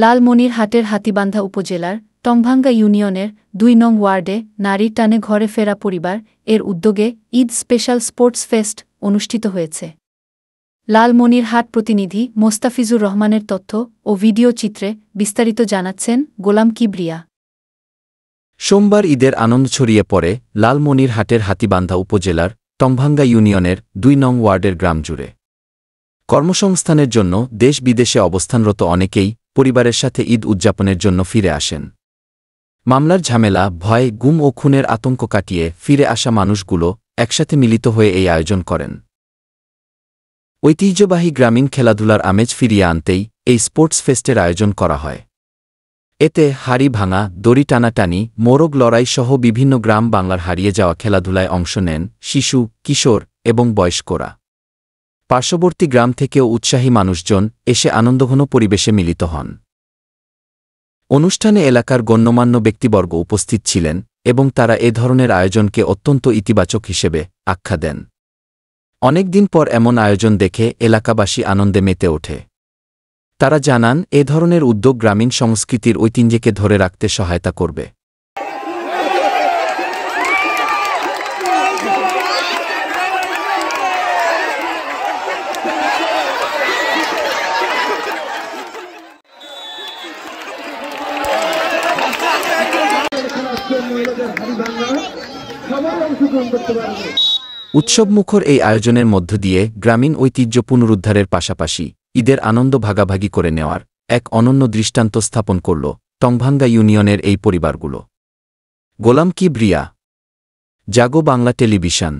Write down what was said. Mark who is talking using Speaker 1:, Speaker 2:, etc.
Speaker 1: লালমনিরহাটের হাতীবান্ধা উপজেলার টংভাঙ্গা ইউনিয়নের ২ নং ওয়ার্ডে নারীর টানে ঘরে ফেরা পরিবার এর উদ্যোগে ঈদ স্পেশাল স্পোর্টস ফেস্ট অনুষ্ঠিত হয়েছে। লালমনিরহাট প্রতিনিধি মোস্তাফিজুর রহমানের তথ্য ও ভিডিও চিত্রে বিস্তারিত জানাচ্ছেন গোলাম কিবরিয়া।
Speaker 2: সোমবার ঈদের আনন্দ ছড়িয়ে পড়ে লালমনিরহাটের হাতীবান্ধা উপজেলার টংভাঙ্গা ইউনিয়নের ২ নং ওয়ার্ডের গ্রাম জুড়ে। কর্মসংস্থানের জন্য দেশ বিদেশে অবস্থানরত অনেকেই পরিবারের সাথে ঈদ উদযাপনের জন্য ফিরে আসেন। মামলার ঝামেলা, ভয়, গুম ও খুনের আতঙ্ক কাটিয়ে ফিরে আসা মানুষগুলো একসাথে মিলিত হয়ে এই আয়োজন করেন। ঐতিহ্যবাহী গ্রামীণ খেলাধুলার আমেজ ফিরিয়ে আনতেই এই স্পোর্টস ফেস্টের আয়োজন করা হয়। এতে হাড়ি ভাঙা, দড়ি টানাটানি, মোরগ লড়াই সহ বিভিন্ন গ্রাম বাংলার হারিয়ে যাওয়া খেলাধুলায় অংশ নেন শিশু, কিশোর এবং বয়স্করা। পার্শ্ববর্তী গ্রাম থেকেও উৎসাহী মানুষজন এসে আনন্দঘন পরিবেশে মিলিত হন। অনুষ্ঠানে এলাকার গণ্যমান্য ব্যক্তিবর্গ উপস্থিত ছিলেন এবং তারা এ ধরনের আয়োজনকে অত্যন্ত ইতিবাচক হিসেবে আখ্যা দেন। অনেকদিন পর এমন আয়োজন দেখে এলাকাবাসী আনন্দে মেতে ওঠে। তারা জানান, এ ধরনের উদ্যোগ গ্রামীণ সংস্কৃতির ঐতিহ্যকে ধরে রাখতে সহায়তা করবে। উৎসবমুখর এই আয়োজনের মধ্য দিয়ে গ্রামীণ ঐতিহ্য পুনরুদ্ধারের পাশাপাশি ঈদের আনন্দ ভাগাভাগি করে নেওয়ার এক অনন্য দৃষ্টান্ত স্থাপন করল টংভাঙ্গা ইউনিয়নের এই পরিবারগুলো। গোলাম কিবরিয়া, জাগো বাংলা টেলিভিশন।